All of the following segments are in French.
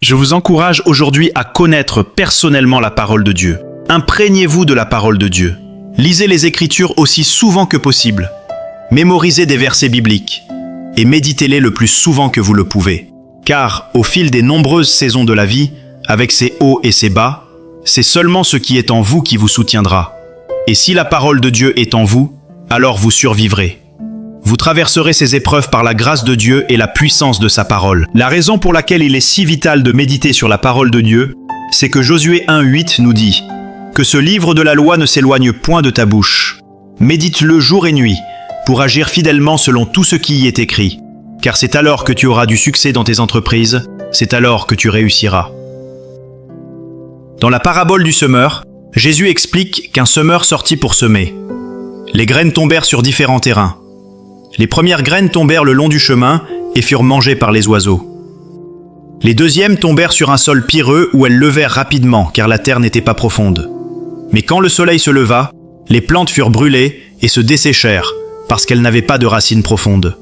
Je vous encourage aujourd'hui à connaître personnellement la parole de Dieu. Imprégnez-vous de la parole de Dieu. Lisez les Écritures aussi souvent que possible. Mémorisez des versets bibliques et méditez-les le plus souvent que vous le pouvez. Car au fil des nombreuses saisons de la vie, avec ses hauts et ses bas, c'est seulement ce qui est en vous qui vous soutiendra. Et si la parole de Dieu est en vous, alors vous survivrez. Vous traverserez ces épreuves par la grâce de Dieu et la puissance de sa parole. La raison pour laquelle il est si vital de méditer sur la parole de Dieu, c'est que Josué 1:8 nous dit « Que ce livre de la loi ne s'éloigne point de ta bouche. Médite-le jour et nuit, pour agir fidèlement selon tout ce qui y est écrit. Car c'est alors que tu auras du succès dans tes entreprises, c'est alors que tu réussiras. » Dans la parabole du semeur, Jésus explique qu'un semeur sortit pour semer. Les graines tombèrent sur différents terrains. Les premières graines tombèrent le long du chemin et furent mangées par les oiseaux. Les deuxièmes tombèrent sur un sol pierreux où elles levèrent rapidement car la terre n'était pas profonde. Mais quand le soleil se leva, les plantes furent brûlées et se desséchèrent parce qu'elles n'avaient pas de racines profondes.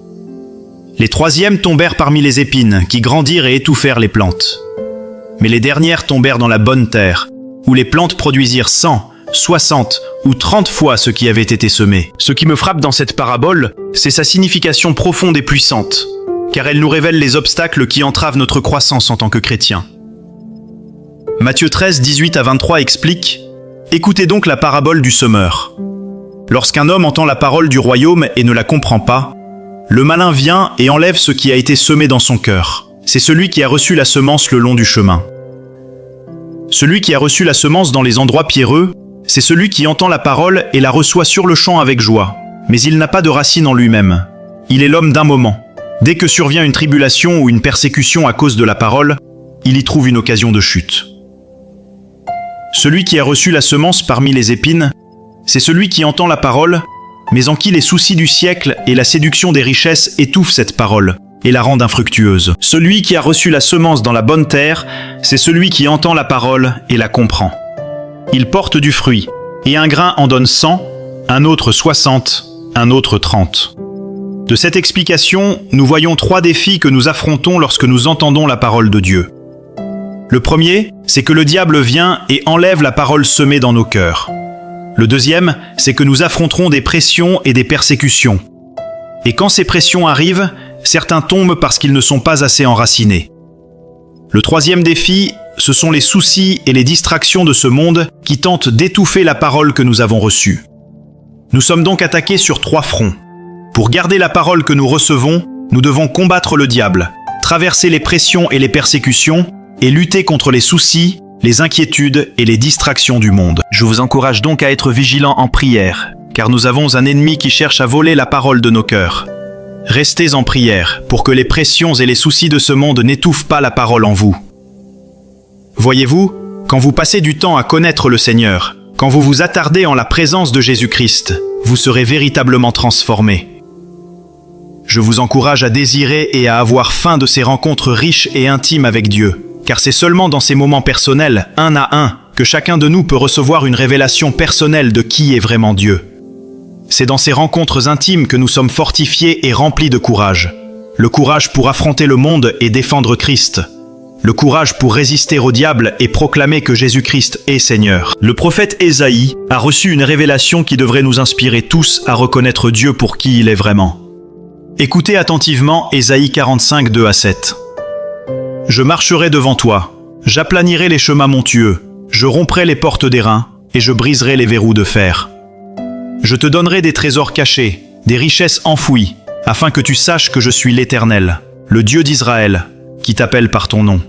Les troisièmes tombèrent parmi les épines qui grandirent et étouffèrent les plantes. Mais les dernières tombèrent dans la bonne terre, où les plantes produisirent 100, 60 ou 30 fois ce qui avait été semé. Ce qui me frappe dans cette parabole, c'est sa signification profonde et puissante, car elle nous révèle les obstacles qui entravent notre croissance en tant que chrétiens. Matthieu 13, 18 à 23 explique « Écoutez donc la parabole du semeur. Lorsqu'un homme entend la parole du royaume et ne la comprend pas, le malin vient et enlève ce qui a été semé dans son cœur. C'est celui qui a reçu la semence le long du chemin. Celui qui a reçu la semence dans les endroits pierreux, c'est celui qui entend la parole et la reçoit sur le champ avec joie. Mais il n'a pas de racine en lui-même. Il est l'homme d'un moment. Dès que survient une tribulation ou une persécution à cause de la parole, il y trouve une occasion de chute. Celui qui a reçu la semence parmi les épines, c'est celui qui entend la parole, mais en qui les soucis du siècle et la séduction des richesses étouffent cette parole et la rendent infructueuse. Celui qui a reçu la semence dans la bonne terre, c'est celui qui entend la parole et la comprend. Il porte du fruit, et un grain en donne 100, un autre 60, un autre 30. De cette explication, nous voyons 3 défis que nous affrontons lorsque nous entendons la parole de Dieu. Le premier, c'est que le diable vient et enlève la parole semée dans nos cœurs. Le deuxième, c'est que nous affronterons des pressions et des persécutions. Et quand ces pressions arrivent, certains tombent parce qu'ils ne sont pas assez enracinés. Le troisième défi, ce sont les soucis et les distractions de ce monde qui tentent d'étouffer la parole que nous avons reçue. Nous sommes donc attaqués sur 3 fronts. Pour garder la parole que nous recevons, nous devons combattre le diable, traverser les pressions et les persécutions et lutter contre les soucis, les inquiétudes et les distractions du monde. Je vous encourage donc à être vigilants en prière, car nous avons un ennemi qui cherche à voler la parole de nos cœurs. Restez en prière pour que les pressions et les soucis de ce monde n'étouffent pas la parole en vous. Voyez-vous, quand vous passez du temps à connaître le Seigneur, quand vous vous attardez en la présence de Jésus-Christ, vous serez véritablement transformés. Je vous encourage à désirer et à avoir faim de ces rencontres riches et intimes avec Dieu, car c'est seulement dans ces moments personnels, 1 à 1, que chacun de nous peut recevoir une révélation personnelle de qui est vraiment Dieu. C'est dans ces rencontres intimes que nous sommes fortifiés et remplis de courage. Le courage pour affronter le monde et défendre Christ. Le courage pour résister au diable et proclamer que Jésus-Christ est Seigneur. Le prophète Ésaïe a reçu une révélation qui devrait nous inspirer tous à reconnaître Dieu pour qui il est vraiment. Écoutez attentivement Ésaïe 45, 2 à 7. « Je marcherai devant toi, j'aplanirai les chemins montueux, je romprai les portes d'airain et je briserai les verrous de fer. Je te donnerai des trésors cachés, des richesses enfouies, afin que tu saches que je suis l'Éternel, le Dieu d'Israël, qui t'appelle par ton nom.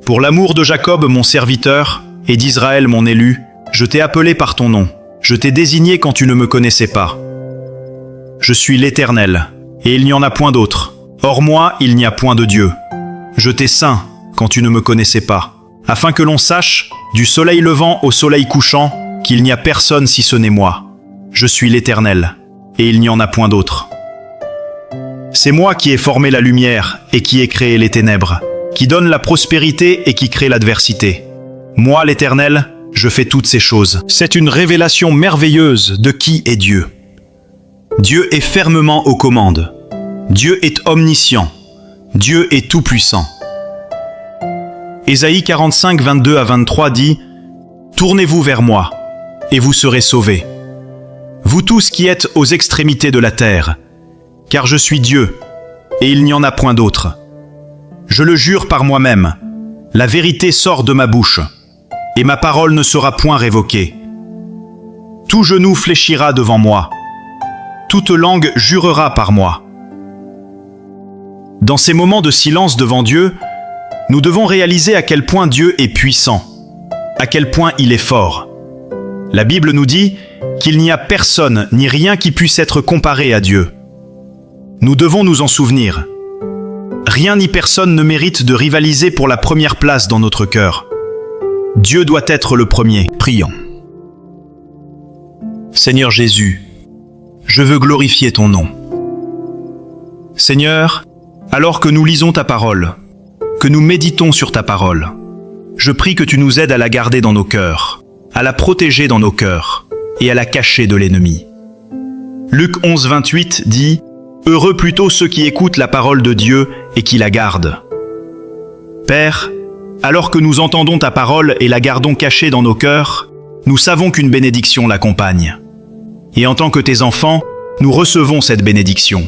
Pour l'amour de Jacob, mon serviteur, et d'Israël, mon élu, je t'ai appelé par ton nom, je t'ai désigné quand tu ne me connaissais pas. Je suis l'Éternel, et il n'y en a point d'autre. Hors moi, il n'y a point de Dieu. Je t'ai ceint quand tu ne me connaissais pas, afin que l'on sache, du soleil levant au soleil couchant, qu'il n'y a personne si ce n'est moi. Je suis l'Éternel, et il n'y en a point d'autre. C'est moi qui ai formé la lumière et qui ai créé les ténèbres, qui donne la prospérité et qui crée l'adversité. Moi, l'Éternel, je fais toutes ces choses. C'est une révélation merveilleuse de qui est Dieu. Dieu est fermement aux commandes. Dieu est omniscient. Dieu est tout-puissant. Ésaïe 45, 22 à 23 dit « Tournez-vous vers moi, et vous serez sauvés. Vous tous qui êtes aux extrémités de la terre, car je suis Dieu, et il n'y en a point d'autre. Je le jure par moi-même, la vérité sort de ma bouche, et ma parole ne sera point révoquée. Tout genou fléchira devant moi, toute langue jurera par moi. » Dans ces moments de silence devant Dieu, nous devons réaliser à quel point Dieu est puissant, à quel point il est fort. La Bible nous dit qu'il n'y a personne ni rien qui puisse être comparé à Dieu. Nous devons nous en souvenir. Rien ni personne ne mérite de rivaliser pour la première place dans notre cœur. Dieu doit être le premier. Prions. Seigneur Jésus, je veux glorifier ton nom. Seigneur, alors que nous lisons ta parole, que nous méditons sur ta parole, je prie que tu nous aides à la garder dans nos cœurs, à la protéger dans nos cœurs et à la cacher de l'ennemi. Luc 11, 28 dit « Heureux plutôt ceux qui écoutent la parole de Dieu et qui la gardent. » Père, alors que nous entendons ta parole et la gardons cachée dans nos cœurs, nous savons qu'une bénédiction l'accompagne. Et en tant que tes enfants, nous recevons cette bénédiction.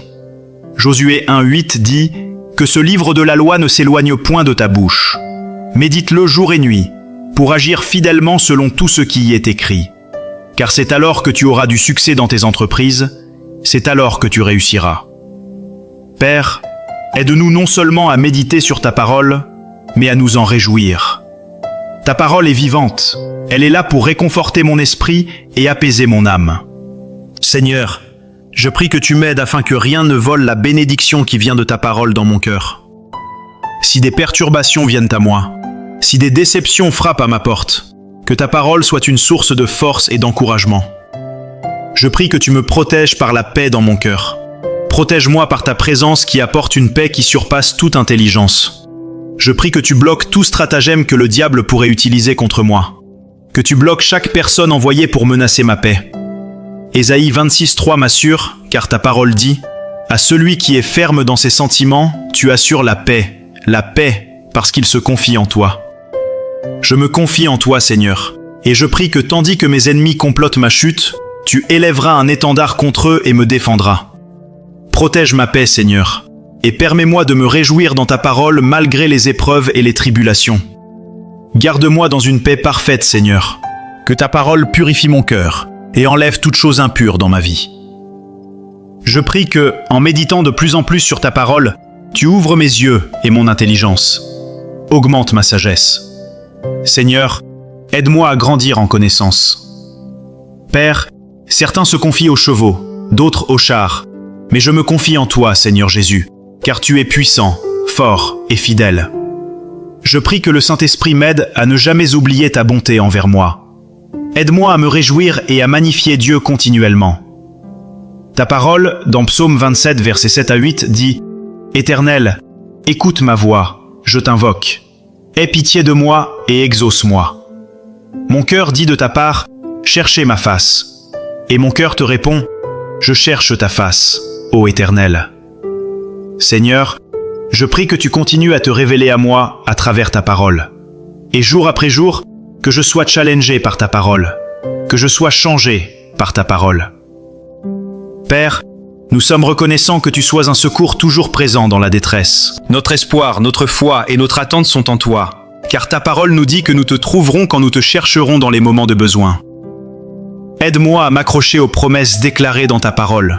Josué 1,8 dit « Que ce livre de la loi ne s'éloigne point de ta bouche. Médite-le jour et nuit, pour agir fidèlement selon tout ce qui y est écrit. Car c'est alors que tu auras du succès dans tes entreprises, c'est alors que tu réussiras. » Père, aide-nous non seulement à méditer sur ta parole, mais à nous en réjouir. Ta parole est vivante, elle est là pour réconforter mon esprit et apaiser mon âme. Seigneur, je prie que tu m'aides afin que rien ne vole la bénédiction qui vient de ta parole dans mon cœur. Si des perturbations viennent à moi, si des déceptions frappent à ma porte, que ta parole soit une source de force et d'encouragement. Je prie que tu me protèges par la paix dans mon cœur. Protège-moi par ta présence qui apporte une paix qui surpasse toute intelligence. Je prie que tu bloques tout stratagème que le diable pourrait utiliser contre moi. Que tu bloques chaque personne envoyée pour menacer ma paix. Ésaïe 26.3 m'assure, car ta parole dit « À celui qui est ferme dans ses sentiments, tu assures la paix parce qu'il se confie en toi. » Je me confie en toi, Seigneur, et je prie que tandis que mes ennemis complotent ma chute, tu élèveras un étendard contre eux et me défendras. Protège ma paix, Seigneur, et permets-moi de me réjouir dans ta parole malgré les épreuves et les tribulations. Garde-moi dans une paix parfaite, Seigneur. Que ta parole purifie mon cœur et enlève toute chose impure dans ma vie. Je prie que, en méditant de plus en plus sur ta parole, tu ouvres mes yeux et mon intelligence. Augmente ma sagesse. Seigneur, aide-moi à grandir en connaissance. Père, certains se confient aux chevaux, d'autres aux chars, mais je me confie en toi, Seigneur Jésus, car tu es puissant, fort et fidèle. Je prie que le Saint-Esprit m'aide à ne jamais oublier ta bonté envers moi. Aide-moi à me réjouir et à magnifier Dieu continuellement. Ta parole, dans Psaume 27, versets 7 à 8, dit « Éternel, écoute ma voix, je t'invoque. Aie pitié de moi et exauce-moi. » Mon cœur dit de ta part « Cherchez ma face. » Et mon cœur te répond « Je cherche ta face, ô Éternel. » Seigneur, je prie que tu continues à te révéler à moi à travers ta parole. Et jour après jour, que je sois challengé par ta parole, que je sois changé par ta parole. Père, nous sommes reconnaissants que tu sois un secours toujours présent dans la détresse. Notre espoir, notre foi et notre attente sont en toi, car ta parole nous dit que nous te trouverons quand nous te chercherons dans les moments de besoin. Aide-moi à m'accrocher aux promesses déclarées dans ta parole,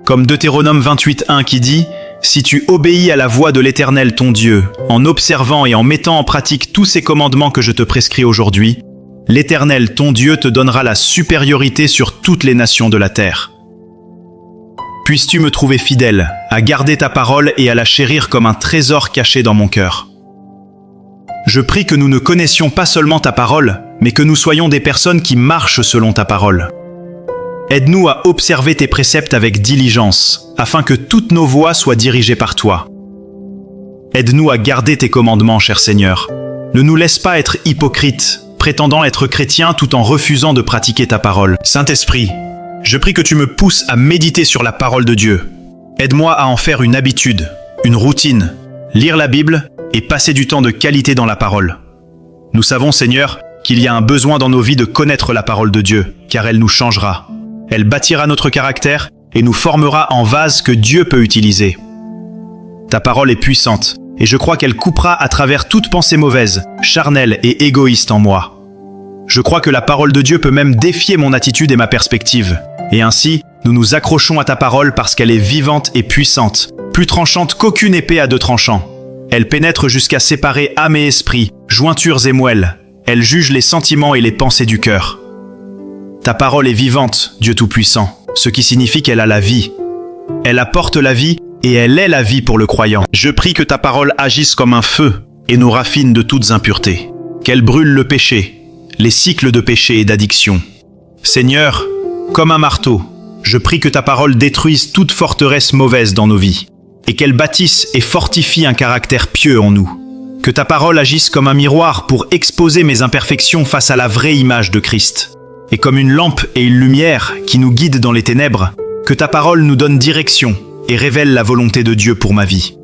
comme Deutéronome 28.1 qui dit « Si tu obéis à la voix de l'Éternel ton Dieu, en observant et en mettant en pratique tous ces commandements que je te prescris aujourd'hui, l'Éternel ton Dieu te donnera la supériorité sur toutes les nations de la terre. » Puisses-tu me trouver fidèle, à garder ta parole et à la chérir comme un trésor caché dans mon cœur. Je prie que nous ne connaissions pas seulement ta parole, mais que nous soyons des personnes qui marchent selon ta parole. Aide-nous à observer tes préceptes avec diligence, afin que toutes nos voies soient dirigées par toi. Aide-nous à garder tes commandements, cher Seigneur. Ne nous laisse pas être hypocrites, prétendant être chrétiens tout en refusant de pratiquer ta parole. Saint-Esprit, je prie que tu me pousses à méditer sur la parole de Dieu. Aide-moi à en faire une habitude, une routine, lire la Bible et passer du temps de qualité dans la parole. Nous savons, Seigneur, qu'il y a un besoin dans nos vies de connaître la parole de Dieu, car elle nous changera. Elle bâtira notre caractère et nous formera en vase que Dieu peut utiliser. Ta parole est puissante, et je crois qu'elle coupera à travers toute pensée mauvaise, charnelle et égoïste en moi. Je crois que la parole de Dieu peut même défier mon attitude et ma perspective. Et ainsi, nous nous accrochons à ta parole parce qu'elle est vivante et puissante, plus tranchante qu'aucune épée à deux tranchants. Elle pénètre jusqu'à séparer âme et esprit, jointures et moelles. Elle juge les sentiments et les pensées du cœur. Ta parole est vivante, Dieu Tout-Puissant, ce qui signifie qu'elle a la vie. Elle apporte la vie et elle est la vie pour le croyant. Je prie que ta parole agisse comme un feu et nous raffine de toutes impuretés. Qu'elle brûle le péché, les cycles de péché et d'addiction. Seigneur, comme un marteau, je prie que ta parole détruise toute forteresse mauvaise dans nos vies et qu'elle bâtisse et fortifie un caractère pieux en nous. Que ta parole agisse comme un miroir pour exposer mes imperfections face à la vraie image de Christ. Et comme une lampe et une lumière qui nous guident dans les ténèbres, que ta parole nous donne direction et révèle la volonté de Dieu pour ma vie.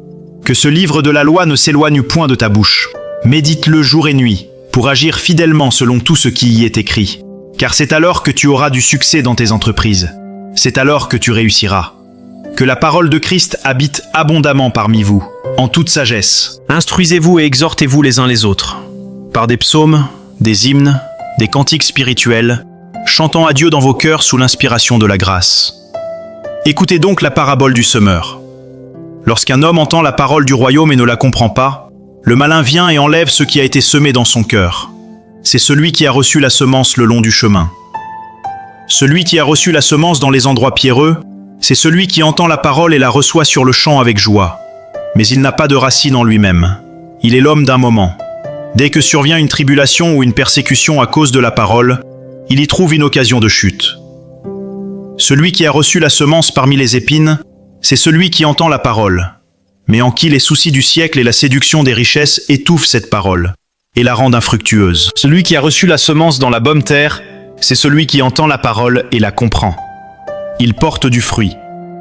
Que ce livre de la loi ne s'éloigne point de ta bouche. Médite-le jour et nuit pour agir fidèlement selon tout ce qui y est écrit. Car c'est alors que tu auras du succès dans tes entreprises. C'est alors que tu réussiras. Que la parole de Christ habite abondamment parmi vous, en toute sagesse. Instruisez-vous et exhortez-vous les uns les autres, par des psaumes, des hymnes, des cantiques spirituels, chantant à Dieu dans vos cœurs sous l'inspiration de la grâce. Écoutez donc la parabole du semeur. Lorsqu'un homme entend la parole du royaume et ne la comprend pas, le malin vient et enlève ce qui a été semé dans son cœur. C'est celui qui a reçu la semence le long du chemin. Celui qui a reçu la semence dans les endroits pierreux, c'est celui qui entend la parole et la reçoit sur le champ avec joie. Mais il n'a pas de racine en lui-même. Il est l'homme d'un moment. Dès que survient une tribulation ou une persécution à cause de la parole, il y trouve une occasion de chute. Celui qui a reçu la semence parmi les épines, c'est celui qui entend la parole, mais en qui les soucis du siècle et la séduction des richesses étouffent cette parole et la rendent infructueuse. Celui qui a reçu la semence dans la bonne terre, c'est celui qui entend la parole et la comprend. Il porte du fruit,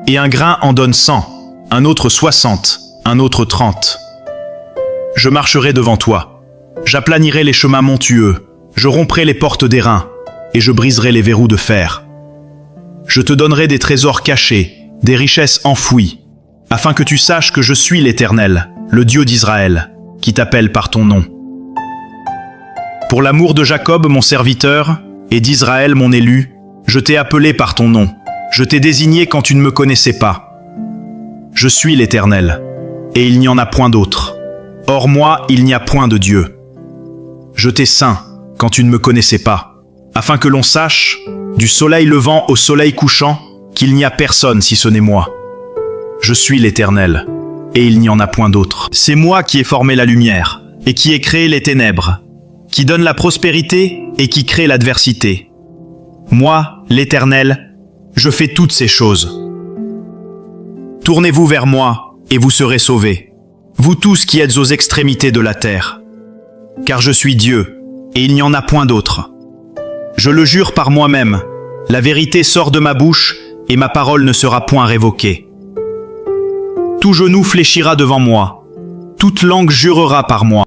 et un grain en donne 100, un autre 60, un autre 30. Je marcherai devant toi, j'aplanirai les chemins montueux, je romprai les portes d'airain, et je briserai les verrous de fer. Je te donnerai des trésors cachés, des richesses enfouies, afin que tu saches que je suis l'Éternel, le Dieu d'Israël, qui t'appelle par ton nom. Pour l'amour de Jacob, mon serviteur, et d'Israël, mon élu, je t'ai appelé par ton nom. Je t'ai désigné quand tu ne me connaissais pas. Je suis l'Éternel, et il n'y en a point d'autre. Hors moi, il n'y a point de Dieu. Je t'ai ceint quand tu ne me connaissais pas, afin que l'on sache, du soleil levant au soleil couchant, qu'il n'y a personne si ce n'est moi. Je suis l'Éternel, et il n'y en a point d'autre. C'est moi qui ai formé la lumière, et qui ai créé les ténèbres, qui donne la prospérité et qui crée l'adversité. Moi, l'Éternel, je fais toutes ces choses. Tournez-vous vers moi, et vous serez sauvés, vous tous qui êtes aux extrémités de la terre. Car je suis Dieu, et il n'y en a point d'autre. Je le jure par moi-même, la vérité sort de ma bouche, et ma parole ne sera point révoquée. Tout genou fléchira devant moi, toute langue jurera par moi.